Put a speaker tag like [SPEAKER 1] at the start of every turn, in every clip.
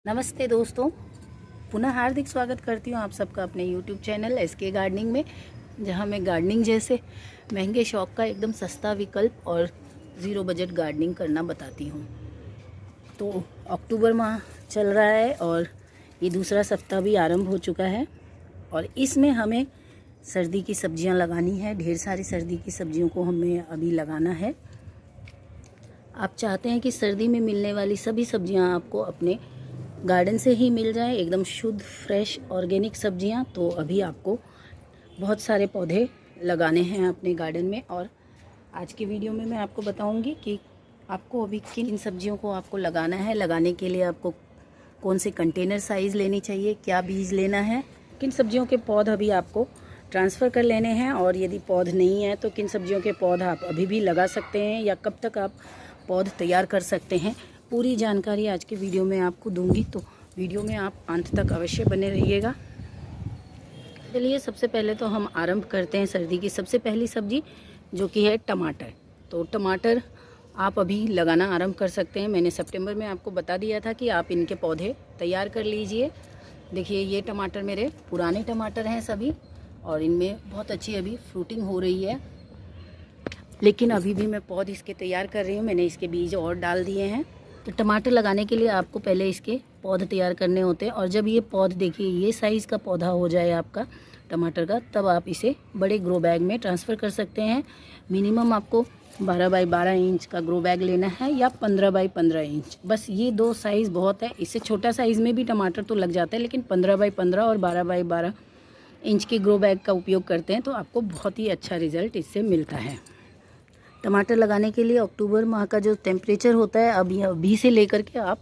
[SPEAKER 1] नमस्ते दोस्तों, पुनः हार्दिक स्वागत करती हूँ आप सबका अपने YouTube चैनल एसके गार्डनिंग में, जहाँ मैं गार्डनिंग जैसे महंगे शौक का एकदम सस्ता विकल्प और ज़ीरो बजट गार्डनिंग करना बताती हूँ। तो अक्टूबर माह चल रहा है और ये दूसरा सप्ताह भी आरंभ हो चुका है और इसमें हमें सर्दी की सब्जियाँ लगानी है। ढेर सारी सर्दी की सब्जियों को हमें अभी लगाना है। आप चाहते हैं कि सर्दी में मिलने वाली सभी सब्जियाँ आपको अपने गार्डन से ही मिल जाए, एकदम शुद्ध फ्रेश ऑर्गेनिक सब्जियां। तो अभी आपको बहुत सारे पौधे लगाने हैं अपने गार्डन में और आज की वीडियो में मैं आपको बताऊंगी कि आपको अभी किन सब्जियों को आपको लगाना है। लगाने के लिए आपको कौन से कंटेनर साइज़ लेनी चाहिए, क्या बीज लेना है, किन सब्जियों के पौध अभी आपको ट्रांसफ़र कर लेने हैं और यदि पौध नहीं है तो किन सब्जियों के पौध आप अभी भी लगा सकते हैं या कब तक आप पौध तैयार कर सकते हैं। पूरी जानकारी आज की वीडियो में आपको दूंगी, तो वीडियो में आप अंत तक अवश्य बने रहिएगा। चलिए सबसे पहले तो हम आरंभ करते हैं सर्दी की सबसे पहली सब्जी, जो कि है टमाटर। तो टमाटर आप अभी लगाना आरंभ कर सकते हैं। मैंने सितंबर में आपको बता दिया था कि आप इनके पौधे तैयार कर लीजिए। देखिए ये टमाटर मेरे पुराने टमाटर हैं सभी और इनमें बहुत अच्छी अभी फ्रूटिंग हो रही है, लेकिन अभी भी मैं पौध इसके तैयार कर रही हूँ। मैंने इसके बीज और डाल दिए हैं। तो टमाटर लगाने के लिए आपको पहले इसके पौध तैयार करने होते हैं और जब ये पौध देखिए ये साइज़ का पौधा हो जाए आपका टमाटर का, तब आप इसे बड़े ग्रो बैग में ट्रांसफ़र कर सकते हैं। मिनिमम आपको 12 बाई 12 इंच का ग्रो बैग लेना है या 15 बाई 15 इंच, बस ये दो साइज़ बहुत है। इससे छोटा साइज़ में भी टमाटर तो लग जाता है, लेकिन 15 बाई 15 और 12 बाई 12 इंच के ग्रो बैग का उपयोग करते हैं तो आपको बहुत ही अच्छा रिज़ल्ट इससे मिलता है। टमाटर लगाने के लिए अक्टूबर माह का जो टेम्परेचर होता है, अभी से लेकर के आप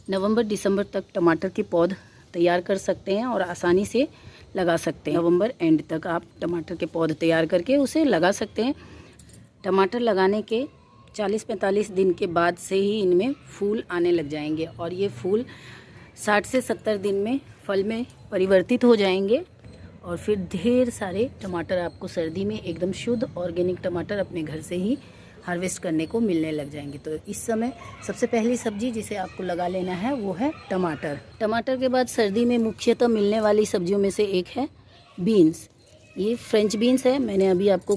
[SPEAKER 1] नवंबर दिसंबर तक टमाटर के पौध तैयार कर सकते हैं और आसानी से लगा सकते हैं। नवंबर एंड तक आप टमाटर के पौध तैयार करके उसे लगा सकते हैं। टमाटर लगाने के 40-45 दिन के बाद से ही इनमें फूल आने लग जाएंगे और ये फूल 60 से 70 दिन में फल में परिवर्तित हो जाएंगे और फिर ढेर सारे टमाटर आपको सर्दी में एकदम शुद्ध ऑर्गेनिक टमाटर अपने घर से ही हार्वेस्ट करने को मिलने लग जाएंगे। तो इस समय सबसे पहली सब्जी जिसे आपको लगा लेना है वो है टमाटर। टमाटर के बाद सर्दी में मुख्यतः मिलने वाली सब्जियों में से एक है बीन्स। ये फ्रेंच बीन्स है। मैंने अभी आपको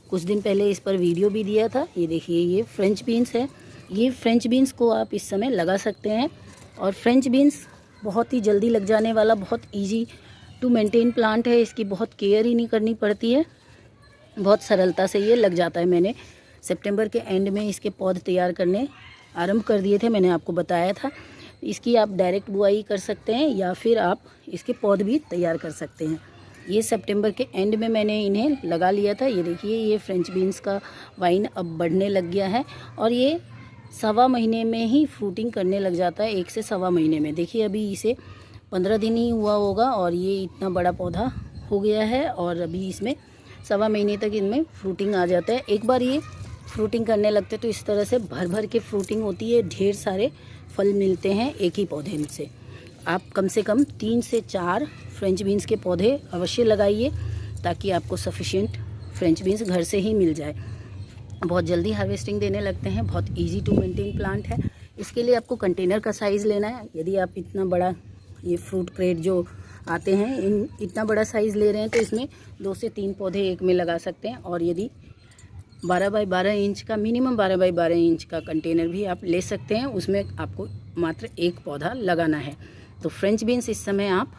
[SPEAKER 1] कुछ दिन पहले इस पर वीडियो भी दिया था। ये देखिए ये फ्रेंच बीन्स है। ये फ्रेंच बीन्स को आप इस समय लगा सकते हैं और फ्रेंच बीन्स बहुत ही जल्दी लग जाने वाला, बहुत ईजी टू मेंटेन प्लांट है। इसकी बहुत केयर ही नहीं करनी पड़ती है, बहुत सरलता से ये लग जाता है। मैंने सितंबर के एंड में इसके पौध तैयार करने आरंभ कर दिए थे, मैंने आपको बताया था। इसकी आप डायरेक्ट बुआई कर सकते हैं या फिर आप इसके पौध भी तैयार कर सकते हैं। ये सितंबर के एंड में मैंने इन्हें लगा लिया था। ये देखिए ये फ्रेंच बीन्स का वाइन अब बढ़ने लग गया है और ये 1.25 महीने में ही फ्रूटिंग करने लग जाता है, 1 से 1.25 महीने में। देखिए अभी इसे 15 दिन ही हुआ होगा और ये इतना बड़ा पौधा हो गया है और अभी इसमें 1.25 महीने तक इनमें फ्रूटिंग आ जाता है। एक बार ये फ्रूटिंग करने लगते तो इस तरह से भर भर के फ्रूटिंग होती है, ढेर सारे फल मिलते हैं एक ही पौधे से। आप कम से कम 3 से 4 फ्रेंच बीन्स के पौधे अवश्य लगाइए ताकि आपको सफिशिएंट फ्रेंच बीन्स घर से ही मिल जाए। बहुत जल्दी हार्वेस्टिंग देने लगते हैं, बहुत ईजी टू मेंटेन प्लांट है। इसके लिए आपको कंटेनर का साइज़ लेना है। यदि आप इतना बड़ा ये फ्रूट क्रेट जो आते हैं इतना बड़ा साइज़ ले रहे हैं तो इसमें 2 से 3 पौधे एक में लगा सकते हैं और यदि 12 बाई 12 इंच का, मिनिमम 12 बाई 12 इंच का कंटेनर भी आप ले सकते हैं, उसमें आपको मात्र एक पौधा लगाना है। तो फ्रेंच बीन्स इस समय आप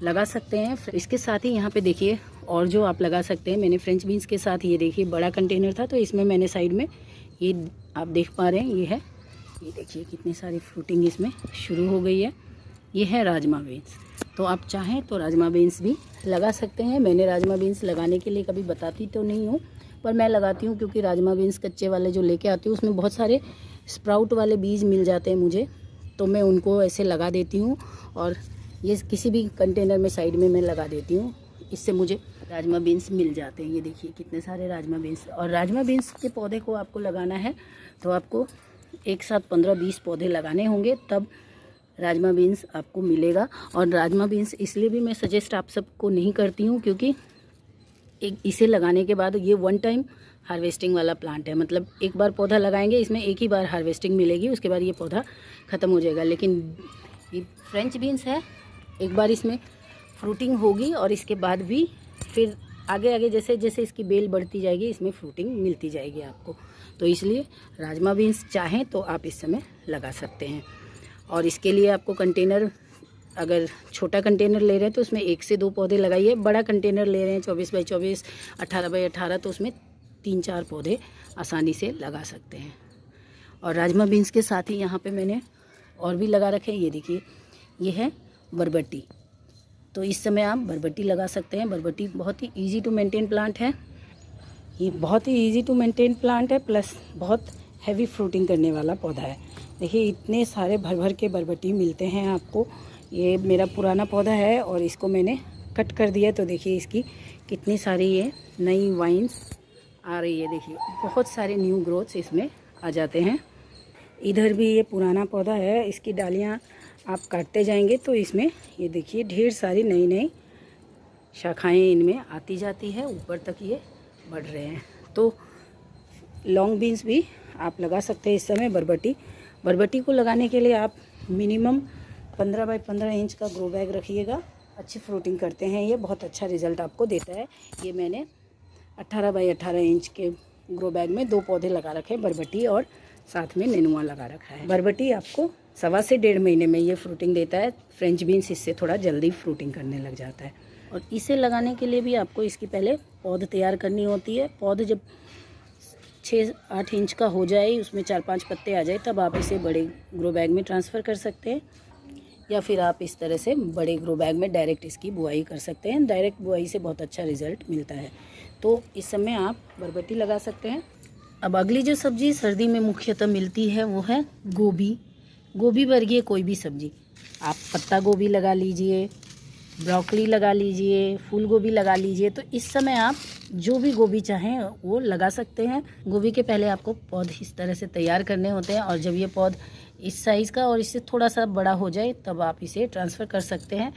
[SPEAKER 1] लगा सकते हैं। इसके साथ ही यहाँ पे देखिए और जो आप लगा सकते हैं, मैंने फ्रेंच बीन्स के साथ ये देखिए बड़ा कंटेनर था तो इसमें मैंने साइड में ये आप देख पा रहे हैं ये है, ये देखिए कितनी सारी फ्रूटिंग इसमें शुरू हो गई है। ये है राजमा बीन्स। तो आप चाहें तो राजमा बीन्स भी लगा सकते हैं। मैंने राजमा बीन्स लगाने के लिए कभी बताती तो नहीं हूँ, पर मैं लगाती हूँ क्योंकि राजमा बीन्स कच्चे वाले जो लेके आती हूँ उसमें बहुत सारे स्प्राउट वाले बीज मिल जाते हैं मुझे, तो मैं उनको ऐसे लगा देती हूँ और ये किसी भी कंटेनर में साइड में मैं लगा देती हूँ। इससे मुझे राजमा बीन्स मिल जाते हैं। ये देखिए कितने सारे राजमा बीन्स। और राजमा बीन्स के पौधे को आपको लगाना है तो आपको एक साथ 15-20 पौधे लगाने होंगे, तब राजमा बीन्स आपको मिलेगा। और राजमा बीन्स इसलिए भी मैं सजेस्ट आप सबको नहीं करती हूँ क्योंकि इसे लगाने के बाद ये 1 टाइम हार्वेस्टिंग वाला प्लांट है, मतलब एक बार पौधा लगाएंगे इसमें एक ही बार हार्वेस्टिंग मिलेगी, उसके बाद ये पौधा ख़त्म हो जाएगा। लेकिन ये फ्रेंच बीन्स है, एक बार इसमें फ्रूटिंग होगी और इसके बाद भी फिर आगे आगे जैसे जैसे इसकी बेल बढ़ती जाएगी इसमें फ्रूटिंग मिलती जाएगी आपको। तो इसलिए राजमा बीन्स चाहें तो आप इस समय लगा सकते हैं। और इसके लिए आपको कंटेनर, अगर छोटा कंटेनर ले रहे हैं तो उसमें 1 से 2 पौधे लगाइए। बड़ा कंटेनर ले रहे हैं 24 बाई 24, 18 बाई 18, तो उसमें 3-4 पौधे आसानी से लगा सकते हैं। और राजमा बीन्स के साथ ही यहाँ पे मैंने और भी लगा रखे हैं। ये देखिए, ये है बरबट्टी। तो इस समय आप बरबट्टी लगा सकते हैं। बरबट्टी बहुत ही ईजी टू मेंटेन प्लांट है। ये बहुत ही ईजी टू मेंटेन प्लांट है, प्लस बहुत हैवी फ्रूटिंग करने वाला पौधा है। देखिए इतने सारे भर भर के बरबट्टी मिलते हैं आपको। ये मेरा पुराना पौधा है और इसको मैंने कट कर दिया, तो देखिए इसकी कितनी सारी ये नई वाइन्स आ रही है। देखिए बहुत सारे न्यू ग्रोथ्स इसमें आ जाते हैं। इधर भी ये पुराना पौधा है, इसकी डालियाँ आप काटते जाएंगे तो इसमें ये देखिए ढेर सारी नई नई शाखाएं इनमें आती जाती है, ऊपर तक ये बढ़ रहे हैं। तो लॉन्ग बीन्स भी आप लगा सकते हैं इस समय। बरबट्टी को लगाने के लिए आप मिनिमम 15 बाई 15 इंच का ग्रो बैग रखिएगा। अच्छी फ्रूटिंग करते हैं, ये बहुत अच्छा रिजल्ट आपको देता है। ये मैंने 18 बाई 18 इंच के ग्रो बैग में 2 पौधे लगा रखे हैं, बरबट्टी और साथ में नेनुआ लगा रखा है। बरबट्टी आपको 1.25 से 1.5 महीने में ये फ्रूटिंग देता है। फ्रेंच बीन्स इससे थोड़ा जल्दी फ्रूटिंग करने लग जाता है। और इसे लगाने के लिए भी आपको इसकी पहले पौध तैयार करनी होती है। पौध जब 6-8 इंच का हो जाए, उसमें 4-5 पत्ते आ जाए, तब आप इसे बड़े ग्रो बैग में ट्रांसफ़र कर सकते हैं, या फिर आप इस तरह से बड़े ग्रो बैग में डायरेक्ट इसकी बुआई कर सकते हैं। डायरेक्ट बुआई से बहुत अच्छा रिजल्ट मिलता है। तो इस समय आप बरबट्टी लगा सकते हैं। अब अगली जो सब्ज़ी सर्दी में मुख्यतः मिलती है वो है गोभी। गोभी वर्गीय कोई भी सब्ज़ी, आप पत्ता गोभी लगा लीजिए, ब्रोकली लगा लीजिए, फूल गोभी लगा लीजिए। तो इस समय आप जो भी गोभी चाहें वो लगा सकते हैं। गोभी के पहले आपको पौध इस तरह से तैयार करने होते हैं, और जब ये पौध इस साइज़ का और इससे थोड़ा सा बड़ा हो जाए तब आप इसे ट्रांसफ़र कर सकते हैं।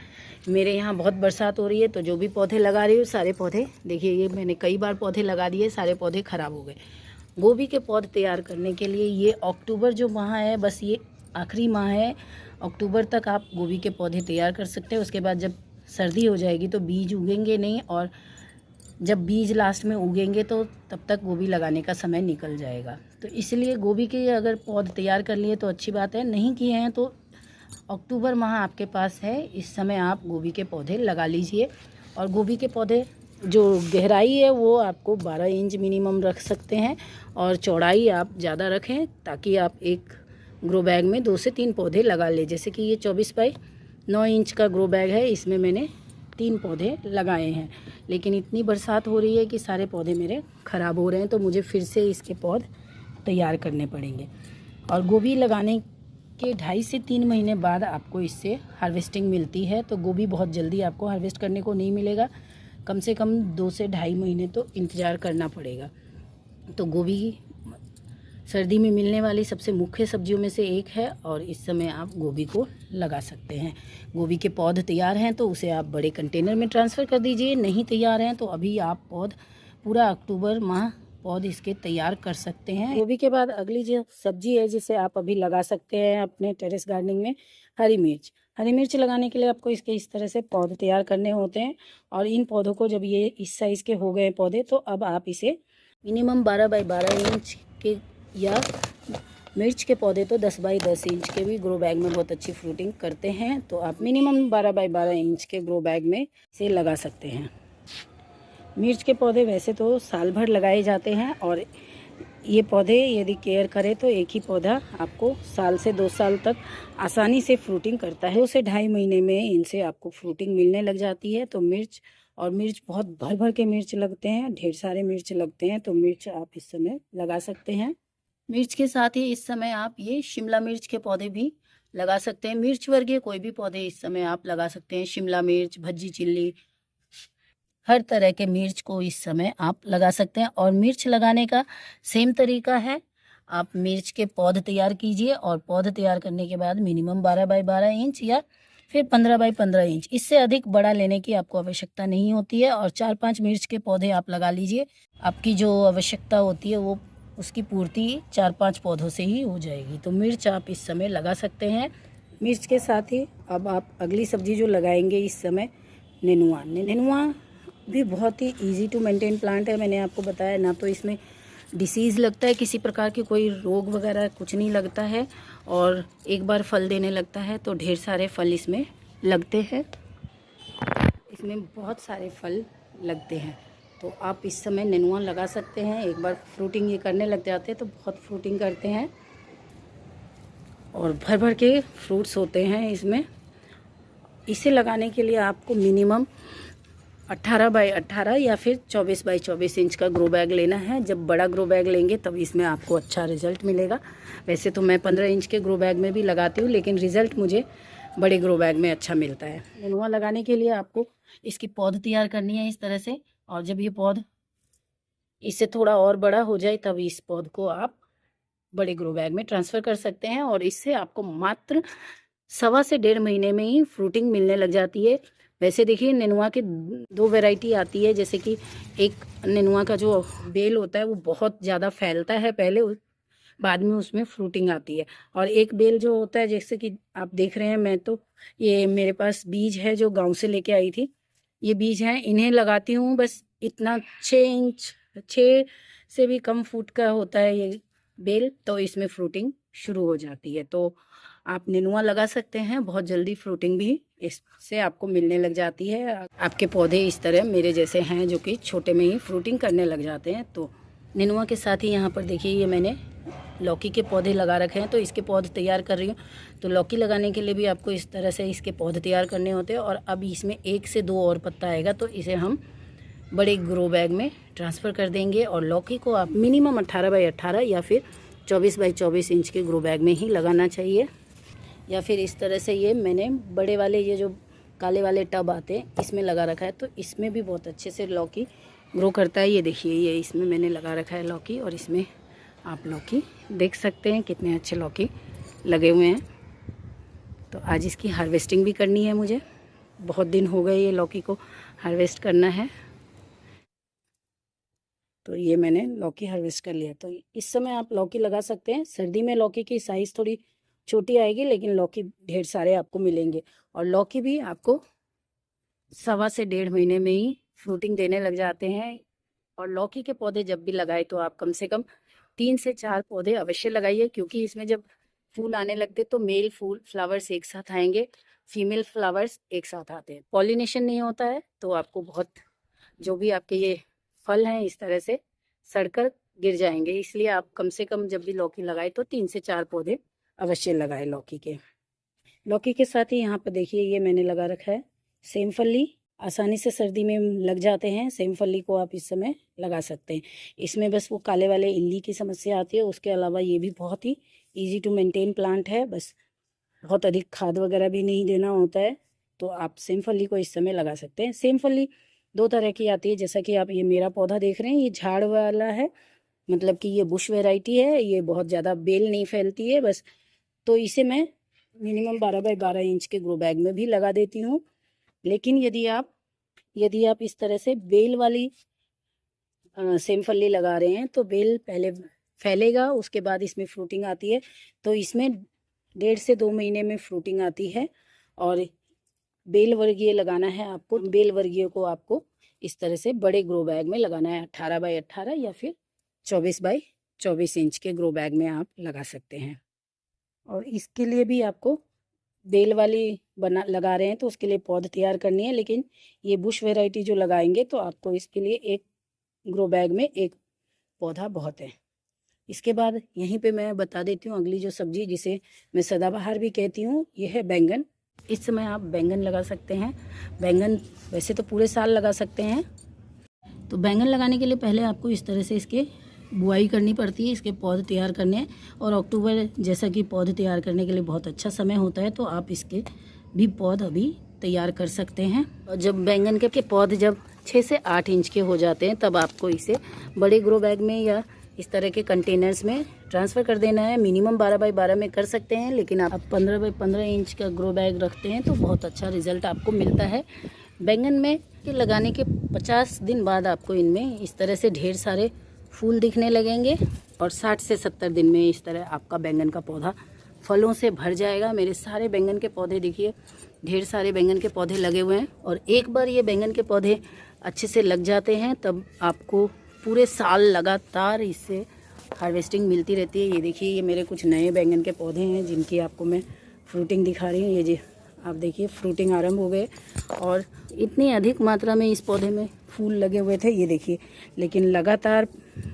[SPEAKER 1] मेरे यहाँ बहुत बरसात हो रही है, तो जो भी पौधे लगा रही हूँ सारे पौधे, देखिए ये मैंने कई बार पौधे लगा दिए, सारे पौधे ख़राब हो गए। गोभी के पौध तैयार करने के लिए ये अक्टूबर जो माह है, बस ये आखिरी माह है। अक्टूबर तक आप गोभी के पौधे तैयार कर सकते हैं। उसके बाद जब सर्दी हो जाएगी तो बीज उगेंगे नहीं, और जब बीज लास्ट में उगेंगे तो तब तक गोभी लगाने का समय निकल जाएगा। तो इसलिए गोभी के अगर पौध तैयार कर लिए तो अच्छी बात है, नहीं किए हैं तो अक्टूबर माह आपके पास है, इस समय आप गोभी के पौधे लगा लीजिए। और गोभी के पौधे जो गहराई है वो आपको 12 इंच मिनिमम रख सकते हैं, और चौड़ाई आप ज़्यादा रखें ताकि आप एक ग्रो बैग में 2 से 3 पौधे लगा लें। जैसे कि ये 24 बाई 9 इंच का ग्रो बैग है, इसमें मैंने 3 पौधे लगाए हैं। लेकिन इतनी बरसात हो रही है कि सारे पौधे मेरे ख़राब हो रहे हैं, तो मुझे फिर से इसके पौध तैयार करने पड़ेंगे। और गोभी लगाने के 2.5 से 3 महीने बाद आपको इससे हार्वेस्टिंग मिलती है। तो गोभी बहुत जल्दी आपको हार्वेस्ट करने को नहीं मिलेगा, कम से कम 2 से 2.5 महीने तो इंतज़ार करना पड़ेगा। तो गोभी सर्दी में मिलने वाली सबसे मुख्य सब्जियों में से एक है, और इस समय आप गोभी को लगा सकते हैं। गोभी के पौध तैयार हैं तो उसे आप बड़े कंटेनर में ट्रांसफ़र कर दीजिए। नहीं तैयार हैं तो अभी आप पौध पूरा अक्टूबर माह पौध इसके तैयार कर सकते हैं। गोभी के बाद अगली जो सब्जी है जिसे आप अभी लगा सकते हैं अपने टेरेस गार्डनिंग में, हरी मिर्च। हरी मिर्च लगाने के लिए आपको इसके इस तरह से पौधे तैयार करने होते हैं। और इन पौधों को जब ये इस साइज़ के हो गए पौधे, तो अब आप इसे मिनिमम 12 बाई 12 इंच के, या मिर्च के पौधे तो 10 बाई 10 इंच के भी ग्रो बैग में बहुत अच्छी फ्रूटिंग करते हैं। तो आप मिनिमम 12 बाई 12 इंच के ग्रो बैग में इसे लगा सकते हैं। मिर्च के पौधे वैसे तो साल भर लगाए जाते हैं, और ये पौधे यदि केयर करें तो एक ही पौधा आपको साल से 2 साल तक आसानी से फ्रूटिंग करता है। 2 से 2.5 महीने में इनसे आपको फ्रूटिंग मिलने लग जाती है। तो मिर्च बहुत भर भर के मिर्च लगते हैं, ढेर सारे मिर्च लगते हैं, तो मिर्च आप इस समय लगा सकते हैं। मिर्च के साथ ही इस समय आप ये शिमला मिर्च के पौधे भी लगा सकते हैं। मिर्च वर्गीय कोई भी पौधे इस समय आप लगा सकते हैं। शिमला मिर्च, भज्जी चिल्ली, हर तरह के मिर्च को इस समय आप लगा सकते हैं। और मिर्च लगाने का सेम तरीका है, आप मिर्च के पौध तैयार कीजिए, और पौध तैयार करने के बाद मिनिमम 12 बाई 12 इंच या फिर 15 बाई 15 इंच, इससे अधिक बड़ा लेने की आपको आवश्यकता नहीं होती है। और 4-5 मिर्च के पौधे आप लगा लीजिए, आपकी जो आवश्यकता होती है वो उसकी पूर्ति 4-5 पौधों से ही हो जाएगी। तो मिर्च आप इस समय लगा सकते हैं। मिर्च के साथ ही अब आप अगली सब्जी जो लगाएंगे इस समय, नेनुआ। नेनुआ भी बहुत ही इजी टू मेंटेन प्लांट है। मैंने आपको बताया, ना तो इसमें डिसीज़ लगता है, किसी प्रकार की कोई रोग वगैरह कुछ नहीं लगता है, और एक बार फल देने लगता है तो ढेर सारे फल इसमें लगते हैं। इसमें बहुत सारे फल लगते हैं, तो आप इस समय नेनुआ लगा सकते हैं। एक बार फ्रूटिंग ये करने लग जाते हैं तो बहुत फ्रूटिंग करते हैं और भर भर के फ्रूट्स होते हैं इसमें। इसे लगाने के लिए आपको मिनिमम 18 बाई 18 या फिर 24 बाई 24 इंच का ग्रो बैग लेना है। जब बड़ा ग्रो बैग लेंगे तब इसमें आपको अच्छा रिज़ल्ट मिलेगा। वैसे तो मैं 15 इंच के ग्रो बैग में भी लगाती हूँ, लेकिन रिज़ल्ट मुझे बड़े ग्रो बैग में अच्छा मिलता है। नेनुआ लगाने के लिए आपको इसकी पौध तैयार करनी है इस तरह से, और जब ये पौध इससे थोड़ा और बड़ा हो जाए तब इस पौध को आप बड़े ग्रो बैग में ट्रांसफ़र कर सकते हैं, और इससे आपको मात्र 1.25 से 1.5 महीने में ही फ्रूटिंग मिलने लग जाती है। वैसे देखिए, नेनुआ की 2 वैरायटी आती है, जैसे कि एक नेनुआ का जो बेल होता है वो बहुत ज़्यादा फैलता है पहले, बाद में उसमें फ्रूटिंग आती है। और एक बेल जो होता है, जैसे कि आप देख रहे हैं, मैं तो ये मेरे पास बीज है जो गांव से लेके आई थी, ये बीज हैं, इन्हें लगाती हूँ। बस इतना 6 से भी कम फुट का होता है ये बेल, तो इसमें फ्रूटिंग शुरू हो जाती है। तो आप नेनुआ लगा सकते हैं, बहुत जल्दी फ्रूटिंग भी इससे आपको मिलने लग जाती है। आपके पौधे इस तरह मेरे जैसे हैं जो कि छोटे में ही फ्रूटिंग करने लग जाते हैं। तो नेनुआ के साथ ही यहाँ पर देखिए, ये मैंने लौकी के पौधे लगा रखे हैं, तो इसके पौधे तैयार कर रही हूँ। तो लौकी लगाने के लिए भी आपको इस तरह से इसके पौधे तैयार करने होते हैं। और अब इसमें 1 से 2 और पत्ता आएगा, तो इसे हम बड़े ग्रो बैग में ट्रांसफ़र कर देंगे। और लौकी को आप मिनिमम 18 बाई 18 या फिर 24 बाई 24 इंच के ग्रो बैग में ही लगाना चाहिए। या फिर इस तरह से ये मैंने बड़े वाले, ये जो काले वाले टब आते हैं, इसमें लगा रखा है, तो इसमें भी बहुत अच्छे से लौकी ग्रो करता है। ये देखिए, ये इसमें मैंने लगा रखा है लौकी, और इसमें आप लौकी देख सकते हैं कितने अच्छे लौकी लगे हुए हैं। तो आज इसकी हार्वेस्टिंग भी करनी है मुझे, बहुत दिन हो गए ये लौकी को हार्वेस्ट करना है। तो ये मैंने लौकी हार्वेस्ट कर लिया। तो इस समय आप लौकी लगा सकते हैं। सर्दी में लौकी की साइज़ थोड़ी छोटी आएगी, लेकिन लौकी ढेर सारे आपको मिलेंगे। और लौकी भी आपको 1.25 से 1.5 महीने में ही फ्रूटिंग देने लग जाते हैं। और लौकी के पौधे जब भी लगाए तो आप कम से कम 3 से 4 पौधे अवश्य लगाइए, क्योंकि इसमें जब फूल आने लगते तो मेल फूल फ्लावर्स एक साथ आएंगे, फीमेल फ्लावर्स एक साथ आते हैं। पॉलिनेशन नहीं होता है, तो आपको बहुत, जो भी आपके ये फल हैं इस तरह से सड़कर गिर जाएंगे। इसलिए आप कम से कम जब भी लौकी लगाए तो 3 से 4 पौधे अवश्य लगाए लौकी के। लौकी के साथ ही यहाँ पर देखिए, ये मैंने लगा रखा है सेम फली। आसानी से सर्दी में लग जाते हैं, सेम फली को आप इस समय लगा सकते हैं। इसमें बस वो काले वाले इल्ली की समस्या आती है, उसके अलावा ये भी बहुत ही इजी टू मेंटेन प्लांट है। बस बहुत अधिक खाद वगैरह भी नहीं देना होता है, तो आप सेम फली को इस समय लगा सकते हैं। सेम फली 2 तरह की आती है, जैसा कि आप ये मेरा पौधा देख रहे हैं, ये झाड़ वाला है, मतलब कि ये बुश वैरायटी है, ये बहुत ज़्यादा बेल नहीं फैलती है बस। तो इसे मैं मिनिमम 12 बाई 12 इंच के ग्रो बैग में भी लगा देती हूँ। लेकिन यदि आप इस तरह से बेल वाली सेम फली लगा रहे हैं, तो बेल पहले फैलेगा, उसके बाद इसमें फ्रूटिंग आती है। तो इसमें 1.5 से 2 महीने में फ्रूटिंग आती है। और बेल वर्गीय लगाना है आपको, बेल वर्गीय को आपको इस तरह से बड़े ग्रो बैग में लगाना है, 18 बाई 18 या फिर 24 बाई 24 इंच के ग्रो बैग में आप लगा सकते हैं। और इसके लिए भी आपको बेल वाली लगा रहे हैं तो उसके लिए पौध तैयार करनी है, लेकिन ये बुश वैरायटी जो लगाएंगे तो आपको इसके लिए एक ग्रो बैग में एक पौधा बहुत है। इसके बाद यहीं पे मैं बता देती हूँ अगली जो सब्जी, जिसे मैं सदाबहार भी कहती हूँ, ये है बैंगन। इस समय आप बैंगन लगा सकते हैं। बैंगन वैसे तो पूरे साल लगा सकते हैं। तो बैंगन लगाने के लिए पहले आपको इस तरह से इसके बुआई करनी पड़ती है, इसके पौध तैयार करने हैं। और अक्टूबर जैसा कि पौध तैयार करने के लिए बहुत अच्छा समय होता है, तो आप इसके भी पौध अभी तैयार कर सकते हैं। और जब बैंगन के पौध जब 6 से 8 इंच के हो जाते हैं, तब आपको इसे बड़े ग्रो बैग में या इस तरह के कंटेनर्स में ट्रांसफ़र कर देना है। मिनिमम 12 बाई 12 में कर सकते हैं, लेकिन आप 15 बाई 15 इंच का ग्रो बैग रखते हैं तो बहुत अच्छा रिजल्ट आपको मिलता है। बैंगन में के लगाने के 50 दिन बाद आपको इनमें इस तरह से ढेर सारे फूल दिखने लगेंगे, और 60 से 70 दिन में इस तरह आपका बैंगन का पौधा फलों से भर जाएगा। मेरे सारे बैंगन के पौधे देखिए, ढेर सारे बैंगन के पौधे लगे हुए हैं। और एक बार ये बैंगन के पौधे अच्छे से लग जाते हैं तब आपको पूरे साल लगातार इससे हार्वेस्टिंग मिलती रहती है। ये देखिए, ये मेरे कुछ नए बैंगन के पौधे हैं जिनकी आपको मैं फ्रूटिंग दिखा रही हूँ। ये जी आप देखिए, फ्रूटिंग आरंभ हो गए और इतनी अधिक मात्रा में इस पौधे में फूल लगे हुए थे, ये देखिए। लेकिन लगातार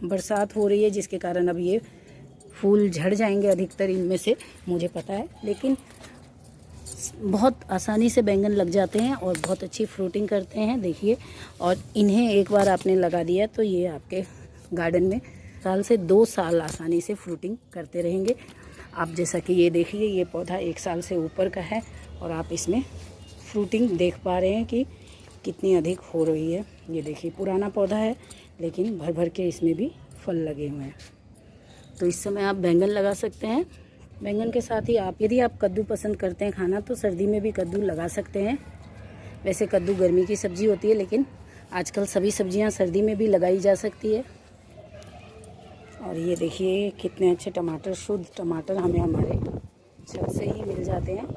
[SPEAKER 1] बरसात हो रही है जिसके कारण अब ये फूल झड़ जाएंगे अधिकतर इनमें से, मुझे पता है। लेकिन बहुत आसानी से बैंगन लग जाते हैं और बहुत अच्छी फ्रूटिंग करते हैं, देखिए। और इन्हें एक बार आपने लगा दिया तो ये आपके गार्डन में साल से 2 साल आसानी से फ्रूटिंग करते रहेंगे। आप जैसा कि ये देखिए, ये पौधा 1 साल से ऊपर का है और आप इसमें फ्रूटिंग देख पा रहे हैं कि कितनी अधिक हो रही है। ये देखिए, पुराना पौधा है लेकिन भर भर के इसमें भी फल लगे हुए हैं। तो इस समय आप बैंगन लगा सकते हैं। बैंगन के साथ ही आप, यदि आप कद्दू पसंद करते हैं खाना, तो सर्दी में भी कद्दू लगा सकते हैं। वैसे कद्दू गर्मी की सब्ज़ी होती है, लेकिन आजकल सभी सब्जियां सर्दी में भी लगाई जा सकती है। और ये देखिए, कितने अच्छे टमाटर, शुद्ध टमाटर हमें हमारे छत से ही मिल जाते हैं।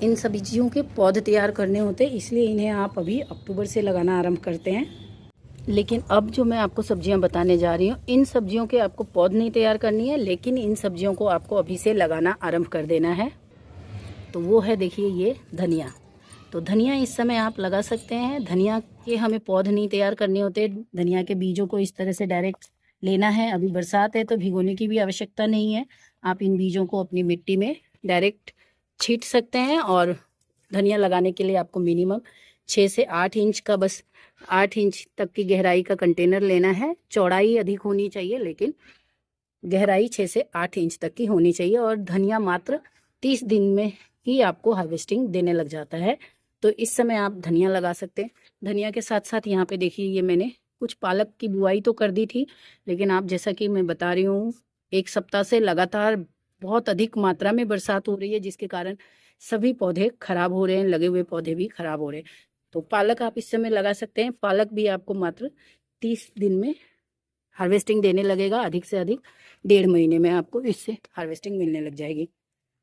[SPEAKER 1] इन सब्जियों के पौधे तैयार करने होते हैं, इसलिए इन्हें आप अभी अक्टूबर से लगाना आरंभ करते हैं। लेकिन अब जो मैं आपको सब्जियां बताने जा रही हूँ, इन सब्जियों के आपको पौध नहीं तैयार करनी है, लेकिन इन सब्जियों को आपको अभी से लगाना आरंभ कर देना है। तो वो है, देखिए, ये धनिया। तो धनिया इस समय आप लगा सकते हैं। धनिया के हमें पौध नहीं तैयार करने होते। धनिया के बीजों को इस तरह से डायरेक्ट लेना है। अभी बरसात है तो भिगोने की भी आवश्यकता नहीं है। आप इन बीजों को अपनी मिट्टी में डायरेक्ट छींट सकते हैं। और धनिया लगाने के लिए आपको मिनिमम 6 से 8 इंच का, बस 8 इंच तक की गहराई का कंटेनर लेना है। चौड़ाई अधिक होनी चाहिए, लेकिन गहराई 6 से 8 इंच तक की होनी चाहिए। और धनिया मात्र 30 दिन में ही आपको हार्वेस्टिंग देने लग जाता है। तो इस समय आप धनिया लगा सकते हैं। धनिया के साथ साथ यहाँ पे देखिए, ये मैंने कुछ पालक की बुआई तो कर दी थी, लेकिन आप, जैसा कि मैं बता रही हूँ, 1 सप्ताह से लगातार बहुत अधिक मात्रा में बरसात हो रही है, जिसके कारण सभी पौधे खराब हो रहे हैं, लगे हुए पौधे भी खराब हो रहे हैं। तो पालक आप इस समय लगा सकते हैं। पालक भी आपको मात्र 30 दिन में हार्वेस्टिंग देने लगेगा। अधिक से अधिक 1.5 महीने में आपको इससे हार्वेस्टिंग मिलने लग जाएगी।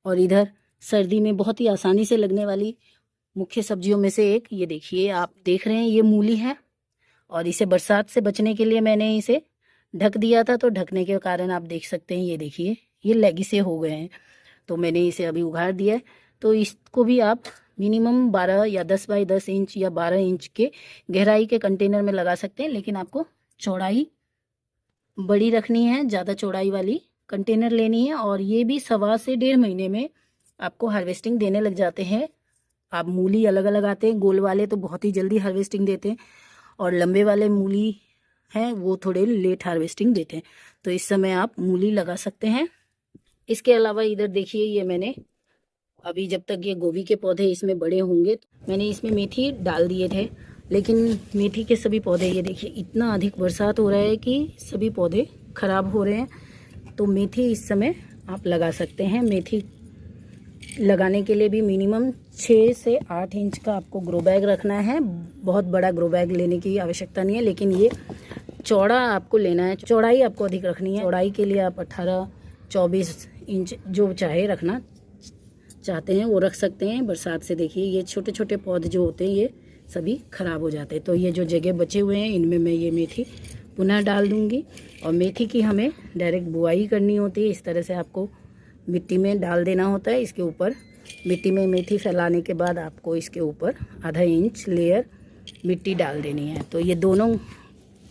[SPEAKER 1] और इधर सर्दी में बहुत ही आसानी से लगने वाली मुख्य सब्जियों में से एक, ये देखिए, आप देख रहे हैं, ये मूली है। और इसे बरसात से बचने के लिए मैंने इसे ढक दिया था, तो ढकने के कारण आप देख सकते हैं, ये देखिए, ये लेगी से हो गए हैं। तो मैंने इसे अभी उगाड़ दिया है। तो इसको भी आप मिनिमम 12 या 10 बाई 10 इंच या 12 इंच के गहराई के कंटेनर में लगा सकते हैं। लेकिन आपको चौड़ाई बड़ी रखनी है, ज़्यादा चौड़ाई वाली कंटेनर लेनी है। और ये भी 1.25 से 1.5 महीने में आपको हार्वेस्टिंग देने लग जाते हैं। आप मूली अलग अलग आते हैं, गोल वाले तो बहुत ही जल्दी हार्वेस्टिंग देते हैं, और लंबे वाले मूली हैं वो थोड़े लेट हार्वेस्टिंग देते हैं। तो इस समय आप मूली लगा सकते हैं। इसके अलावा इधर देखिए, ये मैंने अभी, जब तक ये गोभी के पौधे इसमें बड़े होंगे, मैंने इसमें मेथी डाल दिए थे। लेकिन मेथी के सभी पौधे, ये देखिए, इतना अधिक बरसात हो रहा है कि सभी पौधे खराब हो रहे हैं। तो मेथी इस समय आप लगा सकते हैं। मेथी लगाने के लिए भी मिनिमम 6 से 8 इंच का आपको ग्रो बैग रखना है। बहुत बड़ा ग्रो बैग लेने की आवश्यकता नहीं है, लेकिन ये चौड़ा आपको लेना है। चौड़ाई आपको अधिक रखनी है। चौड़ाई के लिए आप 18-24 इंच जो चाहे रखना चाहते हैं वो रख सकते हैं। बरसात से देखिए, ये छोटे छोटे पौधे जो होते हैं ये सभी खराब हो जाते हैं। तो ये जो जगह बचे हुए हैं, इनमें मैं ये मेथी पुनः डाल दूंगी। और मेथी की हमें डायरेक्ट बुआई करनी होती है। इस तरह से आपको मिट्टी में डाल देना होता है। इसके ऊपर मिट्टी में मेथी फैलाने के बाद आपको इसके ऊपर आधा इंच लेयर मिट्टी डाल देनी है। तो ये दोनों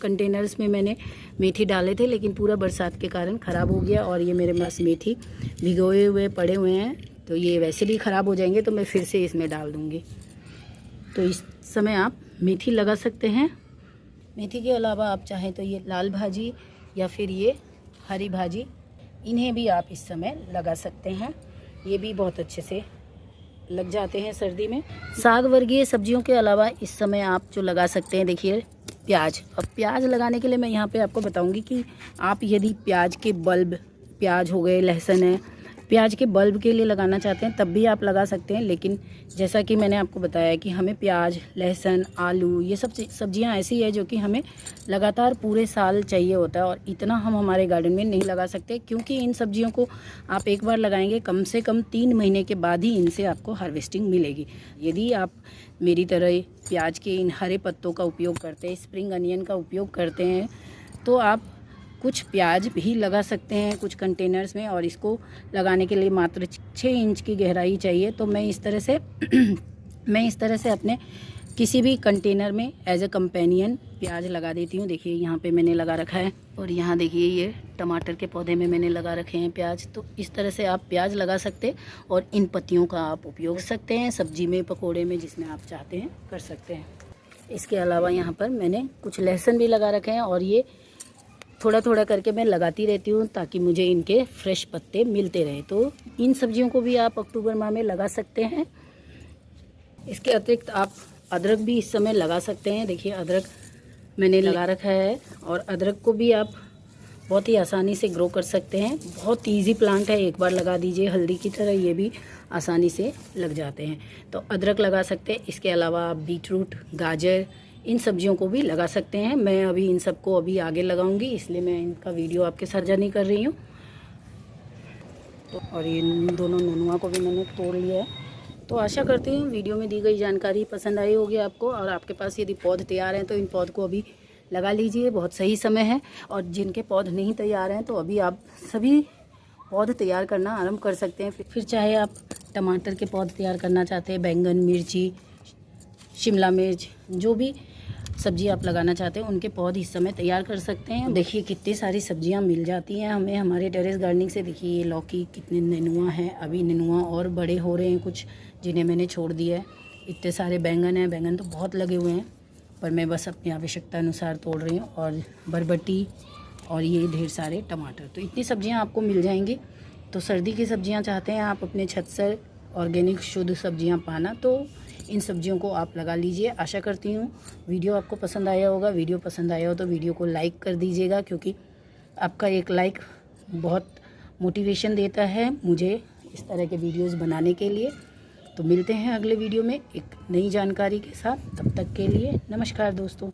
[SPEAKER 1] कंटेनर्स में मैंने मेथी डाले थे, लेकिन पूरा बरसात के कारण ख़राब हो गया। और ये मेरे पास मेथी भिगोए हुए पड़े हुए हैं, तो ये वैसे भी ख़राब हो जाएंगे, तो मैं फिर से इसमें डाल दूँगी। तो इस समय आप मेथी लगा सकते हैं। मेथी के अलावा आप चाहें तो ये लाल भाजी या फिर ये हरी भाजी, इन्हें भी आप इस समय लगा सकते हैं। ये भी बहुत अच्छे से लग जाते हैं सर्दी में। साग वर्गीय सब्जियों के अलावा इस समय आप जो लगा सकते हैं, देखिए, प्याज। अब प्याज लगाने के लिए मैं यहाँ पे आपको बताऊंगी कि आप यदि प्याज के बल्ब, प्याज हो गए, लहसुन है, प्याज के बल्ब के लिए लगाना चाहते हैं तब भी आप लगा सकते हैं, लेकिन जैसा कि मैंने आपको बताया कि हमें प्याज, लहसुन, आलू ये सब सब्जियां ऐसी है जो कि हमें लगातार पूरे साल चाहिए होता है, और इतना हम हमारे गार्डन में नहीं लगा सकते, क्योंकि इन सब्जियों को आप एक बार लगाएंगे कम से कम 3 महीने के बाद ही इनसे आपको हार्वेस्टिंग मिलेगी। यदि आप मेरी तरह प्याज के इन हरे पत्तों का उपयोग करते हैं, स्प्रिंग अनियन का उपयोग करते हैं, तो आप कुछ प्याज भी लगा सकते हैं कुछ कंटेनर्स में, और इसको लगाने के लिए मात्र 6 इंच की गहराई चाहिए। तो मैं इस तरह से अपने किसी भी कंटेनर में एज अ कंपेनियन प्याज लगा देती हूँ। देखिए यहाँ पे मैंने लगा रखा है, और यहाँ देखिए ये टमाटर के पौधे में मैंने लगा रखे हैं प्याज। तो इस तरह से आप प्याज लगा सकते हैं, और इन पत्तियों का आप उपयोग कर सकते हैं सब्जी में, पकोड़े में, जिसमें आप चाहते हैं कर सकते हैं। इसके अलावा यहाँ पर मैंने कुछ लहसुन भी लगा रखे हैं, और ये थोड़ा थोड़ा करके मैं लगाती रहती हूँ ताकि मुझे इनके फ्रेश पत्ते मिलते रहे। तो इन सब्जियों को भी आप अक्टूबर माह में लगा सकते हैं। इसके अतिरिक्त आप अदरक भी इस समय लगा सकते हैं। देखिए अदरक मैंने लगा रखा है, और अदरक को भी आप बहुत ही आसानी से ग्रो कर सकते हैं। बहुत इजी प्लांट है, एक बार लगा दीजिए, हल्दी की तरह ये भी आसानी से लग जाते हैं। तो अदरक लगा सकते हैं। इसके अलावा आप बीटरूट, गाजर, इन सब्जियों को भी लगा सकते हैं। मैं अभी इन सबको अभी आगे लगाऊंगी, इसलिए मैं इनका वीडियो आपके साझा नहीं कर रही हूँ। तो और ये दोनों नेनुआ को भी मैंने तोड़ लिया है। तो आशा करती हूँ वीडियो में दी गई जानकारी पसंद आई होगी आपको, और आपके पास यदि पौध तैयार हैं तो इन पौध को अभी लगा लीजिए, बहुत सही समय है। और जिनके पौध नहीं तैयार हैं तो अभी आप सभी पौध तैयार करना आरंभ कर सकते हैं। फिर चाहे आप टमाटर के पौध तैयार करना चाहते हैं, बैंगन, मिर्ची, शिमला मिर्च, जो भी सब्जी आप लगाना चाहते हैं उनके पौध इस समय तैयार कर सकते हैं। देखिए कितनी सारी सब्जियां मिल जाती हैं हमें हमारे टेरेस गार्डनिंग से। देखिए ये लौकी, कितने नेनुआ हैं, अभी नेनुआ और बड़े हो रहे हैं कुछ, जिन्हें मैंने छोड़ दिया है। इतने सारे बैंगन हैं, बैंगन तो बहुत लगे हुए हैं, पर मैं बस अपनी आवश्यकता अनुसार तोड़ रही हूँ। और बरबटी, और ये ढेर सारे टमाटर। तो इतनी सब्जियाँ आपको मिल जाएंगी। तो सर्दी की सब्जियाँ चाहते हैं आप अपने छत से ऑर्गेनिक शुद्ध सब्जियाँ पाना, तो इन सब्जियों को आप लगा लीजिए। आशा करती हूँ वीडियो आपको पसंद आया होगा। वीडियो पसंद आया हो तो वीडियो को लाइक कर दीजिएगा, क्योंकि आपका एक लाइक बहुत मोटिवेशन देता है मुझे इस तरह के वीडियोस बनाने के लिए। तो मिलते हैं अगले वीडियो में एक नई जानकारी के साथ। तब तक के लिए नमस्कार दोस्तों।